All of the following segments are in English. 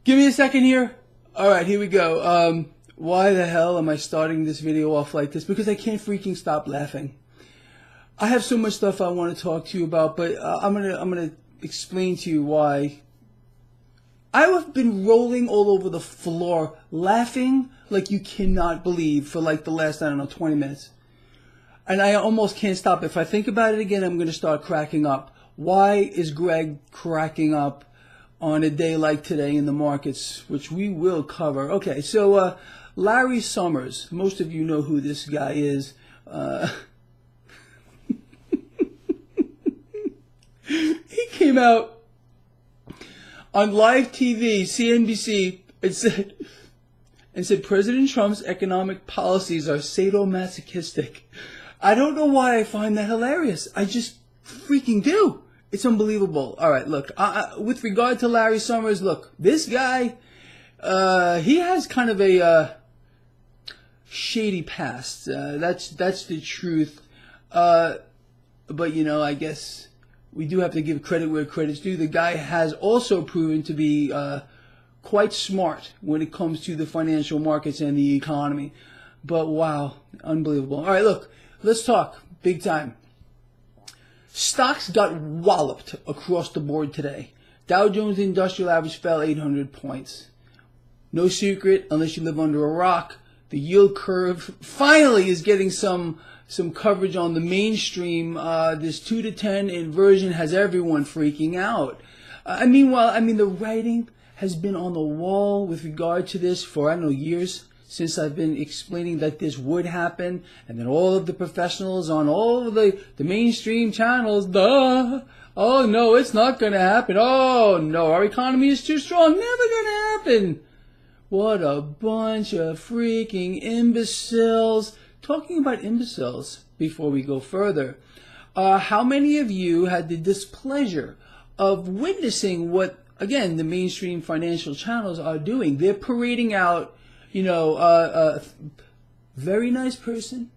Give me a second here. All right, here we go. Why the hell am I starting this video off like this? Because I can't freaking stop laughing. I have so much stuff I want to talk to you about, but I'm gonna explain to you why. I have been rolling all over the floor, laughing like you cannot believe for like the last, I don't know, 20 minutes. And I almost can't stop. If I think about it again, I'm going to start cracking up. Why is Greg cracking up on a day like today in the markets, which we will cover? Okay, so Larry Summers, most of you know who this guy is. He came out on live TV, CNBC, and said President Trump's economic policies are sadomasochistic. I don't know why I find that hilarious. I just freaking do. It's unbelievable. All right, look, with regard to Larry Summers, look, this guy, he has kind of a shady past. That's the truth. But, you know, I guess we do have to give credit where credit's due. The guy has also proven to be quite smart when it comes to the financial markets and the economy. But, wow, unbelievable. All right, look, let's talk big time. Stocks got walloped across the board today. Dow Jones Industrial Average fell 800 points. No secret, unless you live under a rock, the yield curve finally is getting some coverage on the mainstream. This 2 to 10 inversion has everyone freaking out. The writing has been on the wall with regard to this for, I don't know, years. Since I've been explaining that this would happen, and then all of the professionals on all of the mainstream channels, oh no, it's not going to happen. Oh no, our economy is too strong. Never going to happen. What a bunch of freaking imbeciles. Talking about imbeciles, before we go further, how many of you had the displeasure of witnessing what, again, the mainstream financial channels are doing? They're parading out, you know, very nice person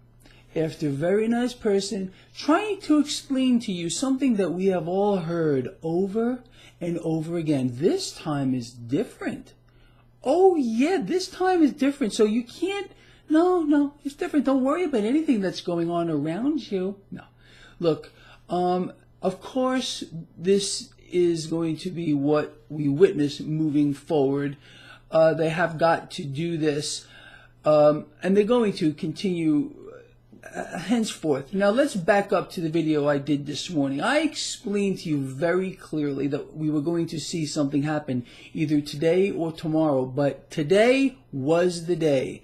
after very nice person, trying to explain to you something that we have all heard over and over again. This time is different. Oh yeah, this time is different. So you can't, no, it's different. Don't worry about anything that's going on around you. No. Look, of course, this is going to be what we witness moving forward. They have got to do this, and they're going to continue henceforth. Now, let's back up to the video I did this morning. I explained to you very clearly that we were going to see something happen either today or tomorrow, but today was the day.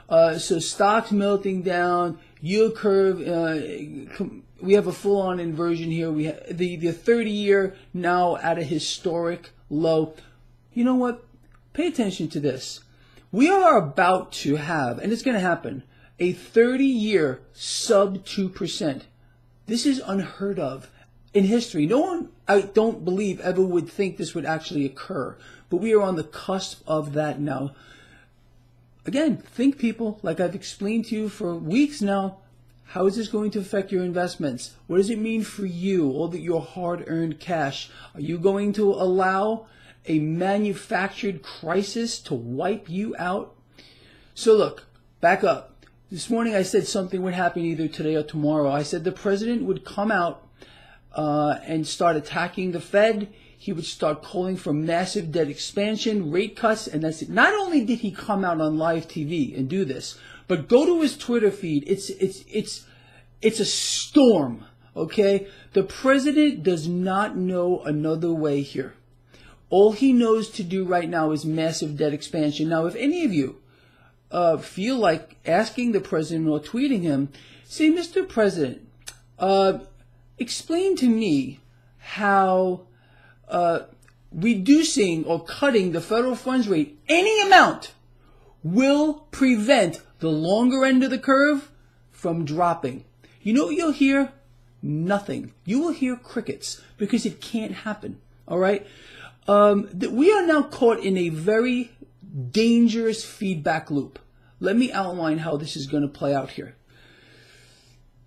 So stocks melting down, yield curve, we have a full-on inversion here. We have the 30-year now at a historic low. You know what? Pay attention to this. We are about to have, and it's going to happen, a 30-year sub 2%. This is unheard of in history. No one, I don't believe, ever would think this would actually occur. But we are on the cusp of that now. Again, think, people, like I've explained to you for weeks now. How is this going to affect your investments? What does it mean for you, all that your hard-earned cash? Are you going to allow a manufactured crisis to wipe you out? So look, back up. This morning I said something would happen either today or tomorrow. I said the president would come out and start attacking the Fed. He would start calling for massive debt expansion, rate cuts, and that's it. Not only did he come out on live TV and do this, but go to his Twitter feed. It's a storm, okay? The president does not know another way here. All he knows to do right now is massive debt expansion. Now, if any of you feel like asking the president or tweeting him, say, Mr. President, explain to me how reducing or cutting the federal funds rate any amount will prevent the longer end of the curve from dropping. You know what you'll hear? Nothing. You will hear crickets because it can't happen. All right? We are now caught in a very dangerous feedback loop. Let me outline how this is going to play out here.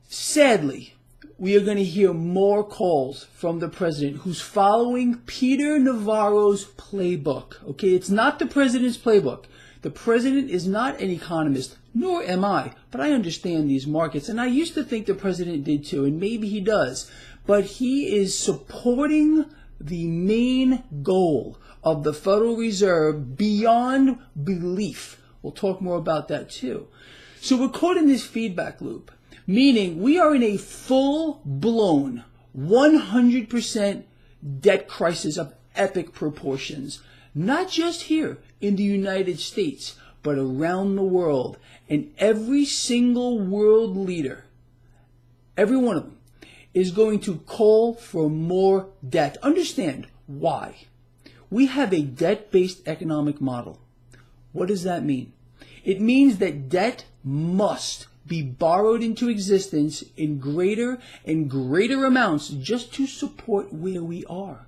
Sadly, we are going to hear more calls from the president who's following Peter Navarro's playbook. Okay, it's not the president's playbook. The president is not an economist, nor am I, but I understand these markets. And I used to think the president did too, and maybe he does. But he is supporting the main goal of the Federal Reserve beyond belief. We'll talk more about that too. So we're caught in this feedback loop, meaning we are in a full-blown 100% debt crisis of epic proportions, not just here in the United States, but around the world. And every single world leader, every one of them, is going to call for more debt. Understand why. We have a debt-based economic model. What does that mean? It means that debt must be borrowed into existence in greater and greater amounts just to support where we are.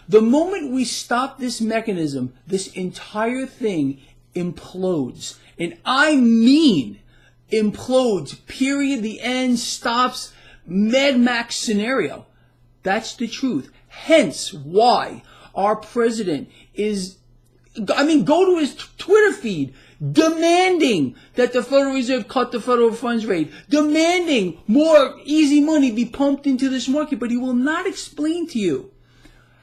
The moment we stop this mechanism, this entire thing implodes. And I mean implodes, period, the end, stops, Mad Max scenario. That's the truth. Hence why our president is, go to his Twitter feed, demanding that the Federal Reserve cut the federal funds rate, demanding more easy money be pumped into this market, but he will not explain to you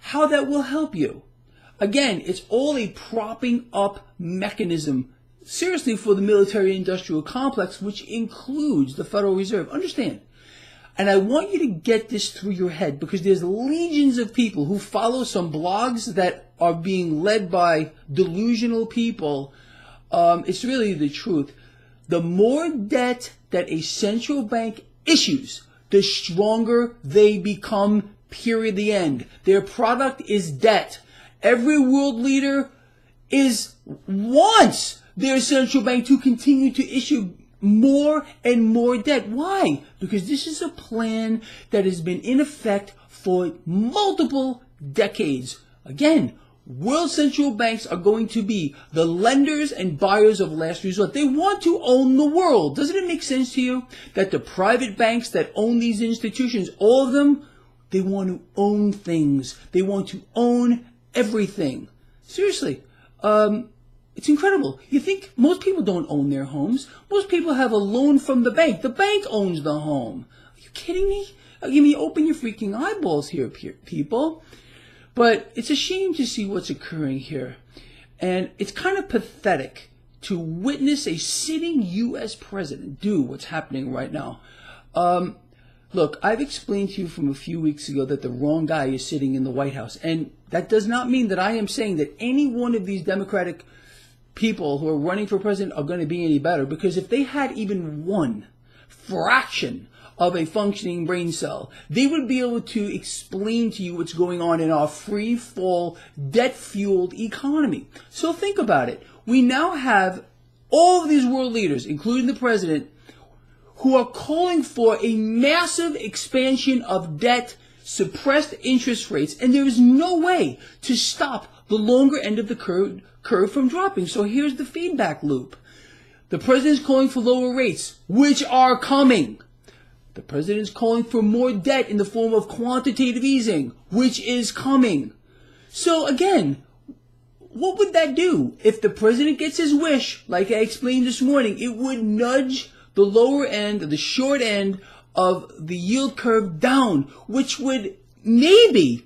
how that will help you. Again, it's all a propping up mechanism, seriously, for the military-industrial complex, which includes the Federal Reserve. Understand. And I want you to get this through your head, because there's legions of people who follow some blogs that are being led by delusional people. It's really the truth. The more debt that a central bank issues, the stronger they become, period, the end. Their product is debt. Every world leader wants their central bank to continue to issue more and more debt. Why? Because this is a plan that has been in effect for multiple decades. Again, world central banks are going to be the lenders and buyers of last resort. They want to own the world. Doesn't it make sense to you that the private banks that own these institutions, all of them, they want to own things. They want to own everything. Seriously. It's incredible. You think most people don't own their homes. Most people have a loan from the bank. The bank owns the home. Are you kidding me? You mean open your freaking eyeballs here, people. But it's a shame to see what's occurring here. And it's kind of pathetic to witness a sitting U.S. president do what's happening right now. Look, I've explained to you from a few weeks ago that the wrong guy is sitting in the White House. And that does not mean that I am saying that any one of these Democratic people who are running for president are going to be any better. Because if they had even one fraction of a functioning brain cell, they would be able to explain to you what's going on in our free fall, debt-fueled economy. So think about it. We now have all of these world leaders, including the president, who are calling for a massive expansion of debt, suppressed interest rates, and there is no way to stop the longer end of the curve from dropping. So here's the feedback loop. The president is calling for lower rates, which are coming. The president is calling for more debt in the form of quantitative easing, which is coming. So again, what would that do? If the president gets his wish, like I explained this morning, it would nudge the lower end, the short end of the yield curve down, which would maybe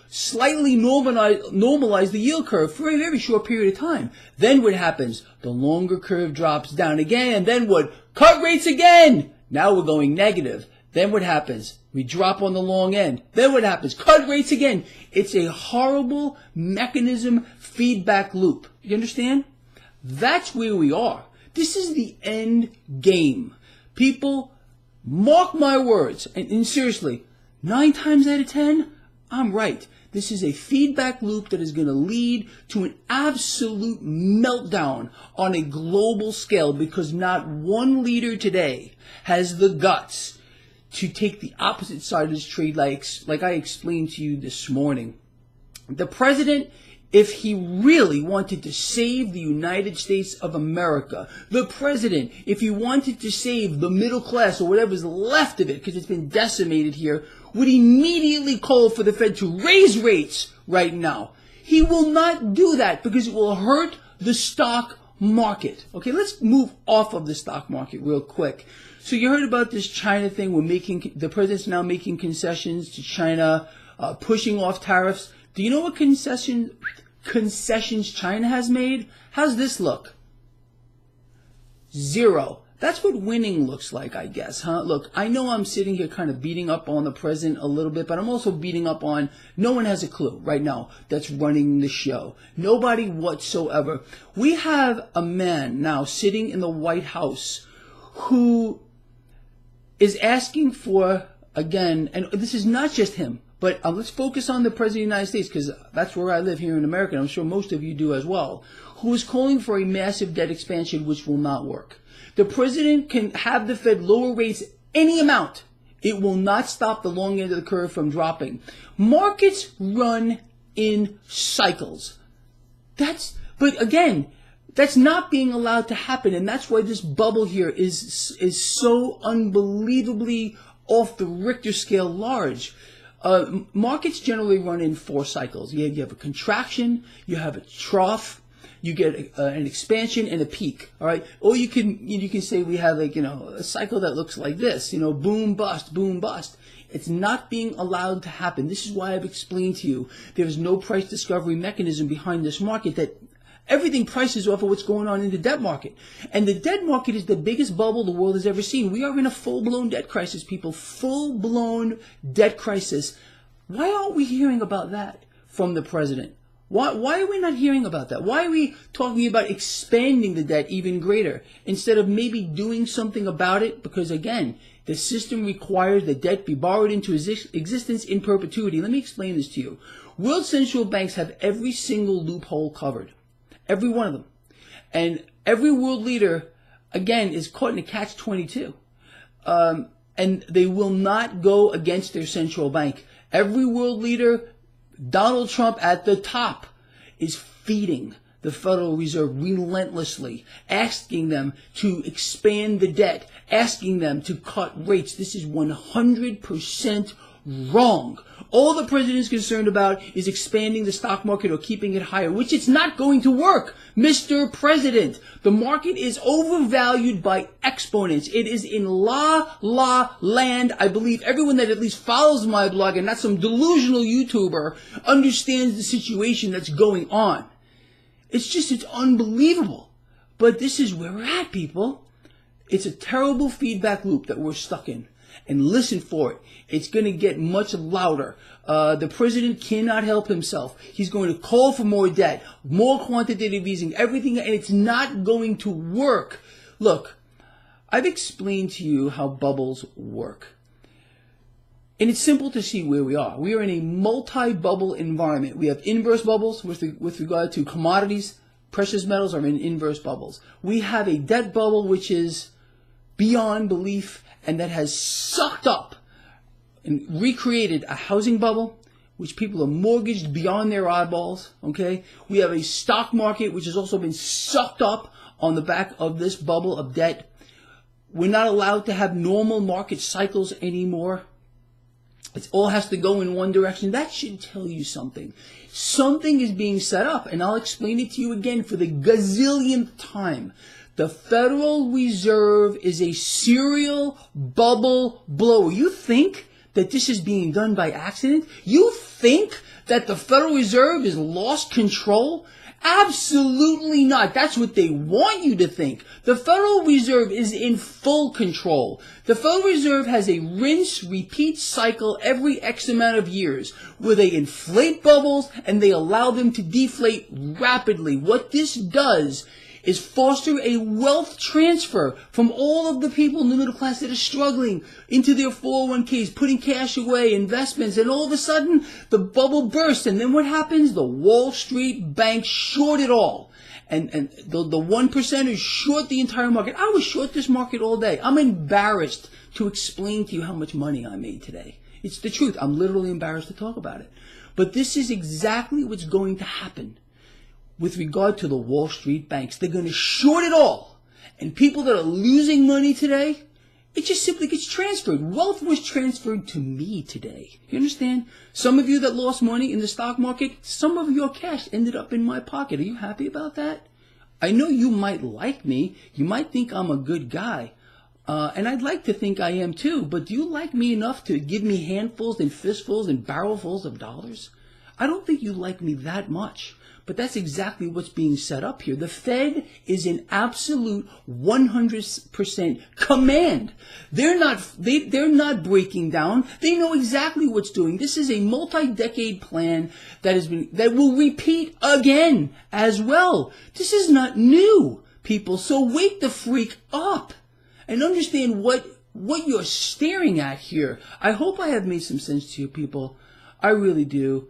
slightly normalize the yield curve for a very short period of time. Then what happens? The longer curve drops down again, and then what? Cut rates again! Now we're going negative. Then what happens? We drop on the long end. Then what happens? Cut rates again. It's a horrible mechanism feedback loop. You understand? That's where we are. This is the end game. People, mark my words, and seriously, 9 times out of 10, I'm right. This is a feedback loop that is going to lead to an absolute meltdown on a global scale, because not one leader today has the guts to take the opposite side of this trade like I explained to you this morning. The president if he really wanted to save the United States of America, the president, if he wanted to save the middle class or whatever's left of it, because it's been decimated here, would immediately call for the Fed to raise rates right now. He will not do that because it will hurt the stock market. Okay, let's move off of the stock market real quick. So you heard about this China thing. The president's now making concessions to China, pushing off tariffs. Do you know what concessions China has made? How's this look? 0. That's what winning looks like, I guess, huh? Look, I know I'm sitting here kind of beating up on the president a little bit, but I'm also beating up on no one has a clue right now that's running the show. Nobody whatsoever. We have a man now sitting in the White House who is asking for, again, and this is not just him, but let's focus on the President of the United States because that's where I live here in America, and I'm sure most of you do as well, who is calling for a massive debt expansion which will not work. The President can have the Fed lower rates any amount. It will not stop the long end of the curve from dropping. Markets run in cycles. But again, that's not being allowed to happen, and that's why this bubble here is so unbelievably off the Richter scale large. Markets generally run in 4 cycles. You have a contraction, you have a trough, you get an expansion and a peak. All right, or you can say we have a cycle that looks like this. Boom bust, boom bust. It's not being allowed to happen. This is why I've explained to you there is no price discovery mechanism behind this market that. Everything prices off of what's going on in the debt market. And the debt market is the biggest bubble the world has ever seen. We are in a full-blown debt crisis, people. Full-blown debt crisis. Why aren't we hearing about that from the president? Why are we not hearing about that? Why are we talking about expanding the debt even greater instead of maybe doing something about it? Because, again, the system requires the debt be borrowed into existence in perpetuity. Let me explain this to you. World central banks have every single loophole covered. Every one of them. And every world leader, again, is caught in a catch-22. And they will not go against their central bank. Every world leader, Donald Trump at the top, is feeding the Federal Reserve relentlessly, asking them to expand the debt, asking them to cut rates. This is 100% wrong. All the president is concerned about is expanding the stock market or keeping it higher, which it's not going to work, Mr. President. The market is overvalued by exponents. It is in la land. I believe everyone that at least follows my blog and not some delusional YouTuber understands the situation that's going on. It's unbelievable. But this is where we're at, people. It's a terrible feedback loop that we're stuck in. And listen for it. It's going to get much louder. The president cannot help himself. He's going to call for more debt, more quantitative easing, everything, and it's not going to work. Look, I've explained to you how bubbles work. And it's simple to see where we are. We are in a multi-bubble environment. We have inverse bubbles with regard to commodities. Precious metals are in inverse bubbles. We have a debt bubble which is beyond belief, and that has sucked up and recreated a housing bubble, which people are mortgaged beyond their eyeballs, okay? We have a stock market, which has also been sucked up on the back of this bubble of debt. We're not allowed to have normal market cycles anymore. It all has to go in one direction. That should tell you something. Something is being set up, and I'll explain it to you again for the gazillionth time. The Federal Reserve is a serial bubble blower. You think that this is being done by accident? You think that the Federal Reserve has lost control? Absolutely not. That's what they want you to think. The Federal Reserve is in full control. The Federal Reserve has a rinse-repeat cycle every X amount of years where they inflate bubbles and they allow them to deflate rapidly. What this does is foster a wealth transfer from all of the people in the middle class that are struggling into their 401ks, putting cash away, investments, and all of a sudden the bubble bursts. And then what happens? The Wall Street banks short it all. And the 1%ers short the entire market. I was short this market all day. I'm embarrassed to explain to you how much money I made today. It's the truth. I'm literally embarrassed to talk about it. But this is exactly what's going to happen with regard to the Wall Street banks. They're going to short it all. And people that are losing money today, it just simply gets transferred. Wealth was transferred to me today. You understand? Some of you that lost money in the stock market, some of your cash ended up in my pocket. Are you happy about that? I know you might like me. You might think I'm a good guy. And I'd like to think I am too. But do you like me enough to give me handfuls and fistfuls and barrelfuls of dollars? I don't think you like me that much. But that's exactly what's being set up here. The Fed is in absolute 100% command. They're not breaking down. They know exactly what's doing. This is a multi-decade plan that will repeat again as well. This is not new, people. So wake the freak up and understand what you're staring at here. I hope I have made some sense to you, people. I really do.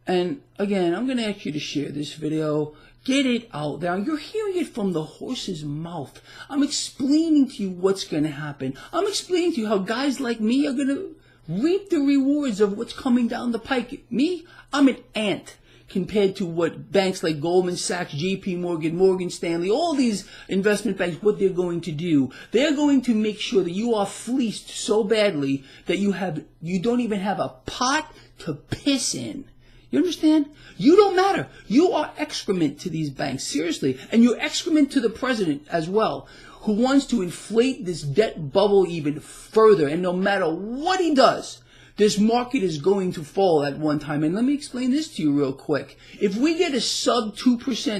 And again, I'm going to ask you to share this video. Get it out there. You're hearing it from the horse's mouth. I'm explaining to you what's going to happen. I'm explaining to you how guys like me are going to reap the rewards of what's coming down the pike. Me, I'm an ant compared to what banks like Goldman Sachs, JP Morgan, Morgan Stanley, all these investment banks, what they're going to do. They're going to make sure that you are fleeced so badly that you don't even have a pot to piss in. You understand? You don't matter. You are excrement to these banks, seriously. And you're excrement to the president as well, who wants to inflate this debt bubble even further. And no matter what he does, this market is going to fall at one time. And let me explain this to you real quick. If we get a sub 2%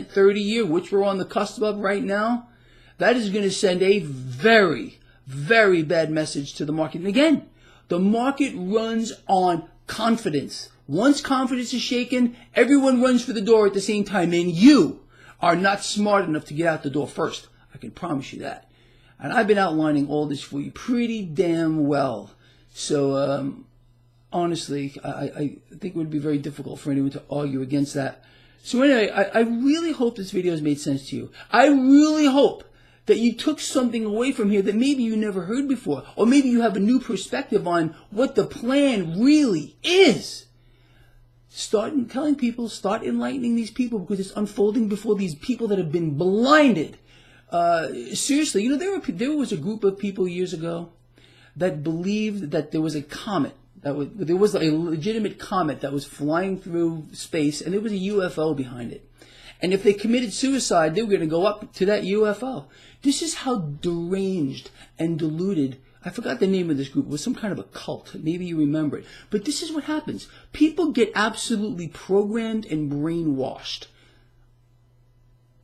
30-year, which we're on the cusp of right now, that is going to send a very, very bad message to the market. And again, the market runs on confidence. Once confidence is shaken, everyone runs for the door at the same time, and you are not smart enough to get out the door first. I can promise you that. And I've been outlining all this for you pretty damn well. So, honestly, I think it would be very difficult for anyone to argue against that. So anyway, I really hope this video has made sense to you. I really hope that you took something away from here that maybe you never heard before, or maybe you have a new perspective on what the plan really is. Start telling people, start enlightening these people, because it's unfolding before these people that have been blinded. Seriously, you know, there was a group of people years ago that believed that there was a comet, there was a legitimate comet that was flying through space, and there was a UFO behind it. And if they committed suicide, they were going to go up to that UFO. This is how deranged and deluded, I forgot the name of this group, it was some kind of a cult. Maybe you remember it. But this is what happens. People get absolutely programmed and brainwashed.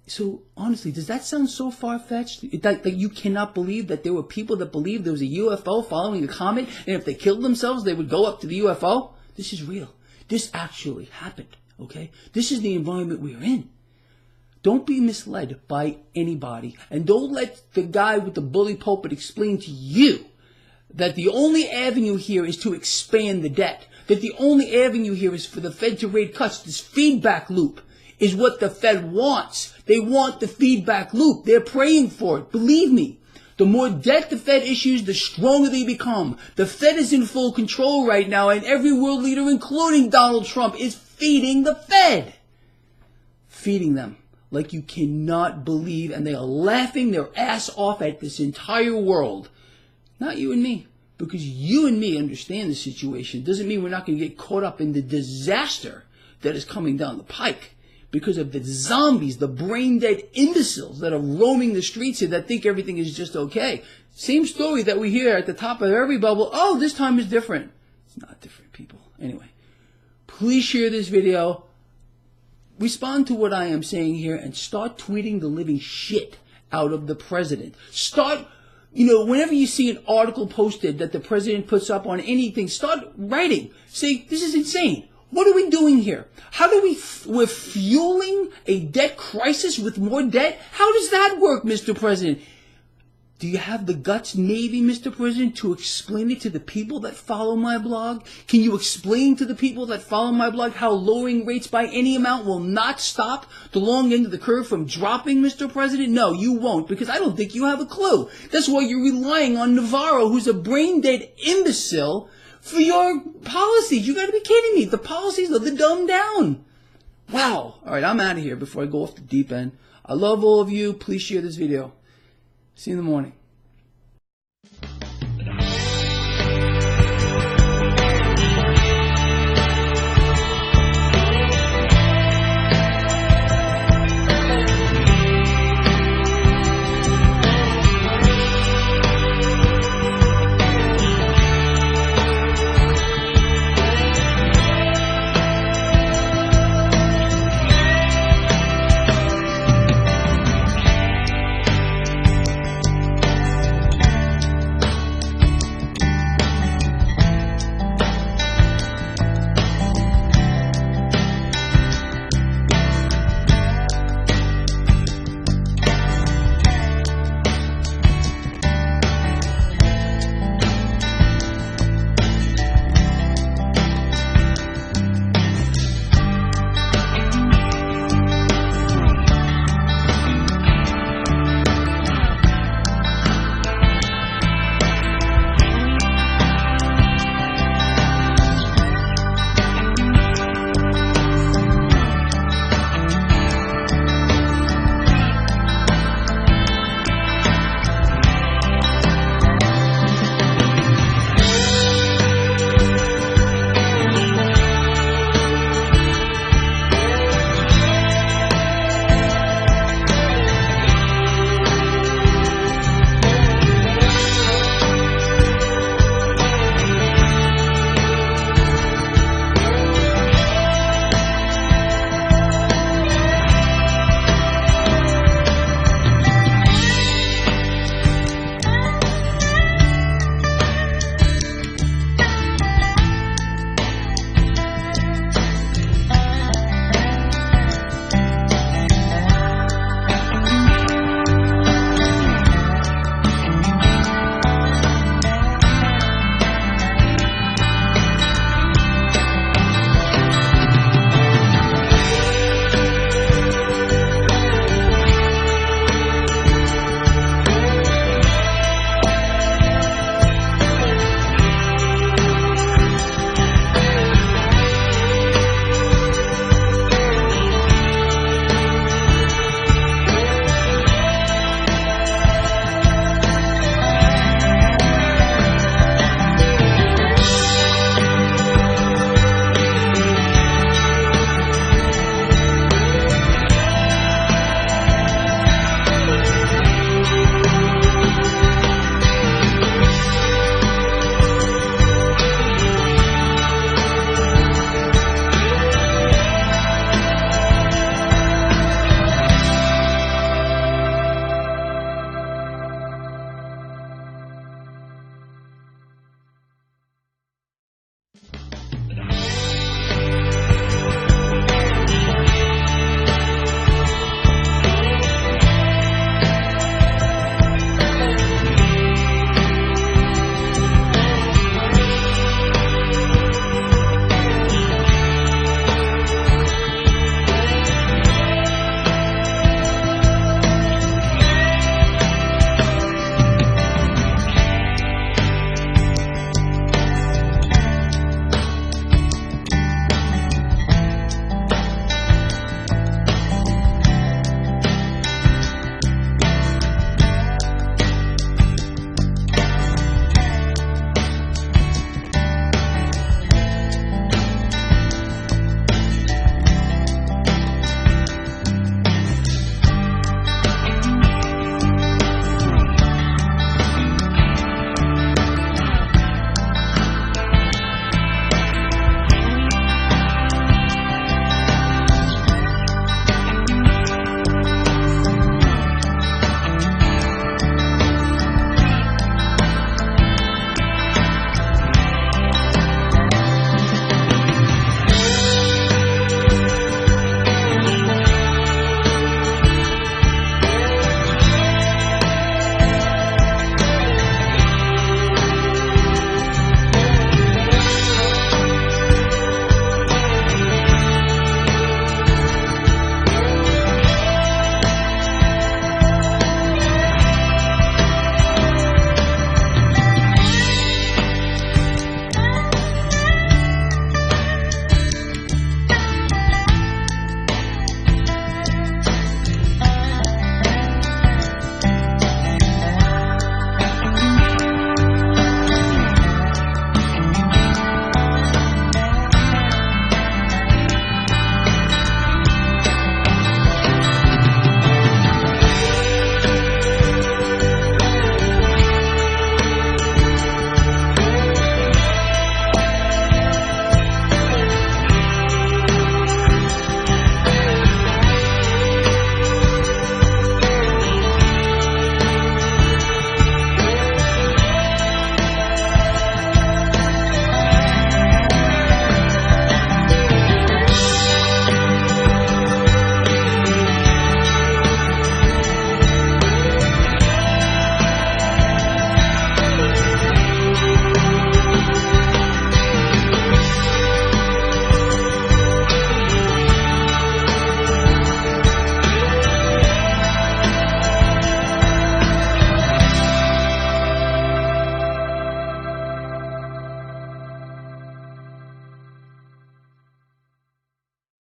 So, honestly, does that sound so far-fetched? That you cannot believe that there were people that believed there was a UFO following a comet, and if they killed themselves, they would go up to the UFO? This is real. This actually happened, okay? This is the environment we're in. Don't be misled by anybody. And don't let the guy with the bully pulpit explain to you that the only avenue here is to expand the debt. That the only avenue here is for the Fed to rate cuts. This feedback loop is what the Fed wants. They want the feedback loop. They're praying for it. Believe me. The more debt the Fed issues, the stronger they become. The Fed is in full control right now, and every world leader, including Donald Trump, is feeding the Fed. Feeding them like you cannot believe, and they are laughing their ass off at this entire world. Not you and me, because you and me understand the situation. It doesn't mean we're not going to get caught up in the disaster that is coming down the pike because of the zombies, the brain-dead imbeciles that are roaming the streets here that think everything is just okay. Same story that we hear at the top of every bubble. Oh, this time is different. It's not different, people. Anyway, please share this video. Respond to what I am saying here and start tweeting the living shit out of the president. Start, whenever you see an article posted that the president puts up on anything, start writing. Say, this is insane. What are we doing here? We're fueling a debt crisis with more debt? How does that work, Mr. President? Do you have the guts, Navy, Mr. President, to explain it to the people that follow my blog? Can you explain to the people that follow my blog how lowering rates by any amount will not stop the long end of the curve from dropping, Mr. President? No, you won't, because I don't think you have a clue. That's why you're relying on Navarro, who's a brain-dead imbecile, for your policies. You got to be kidding me. The policies are the dumbed down. Wow. All right, I'm out of here before I go off the deep end. I love all of you. Please share this video. See you in the morning.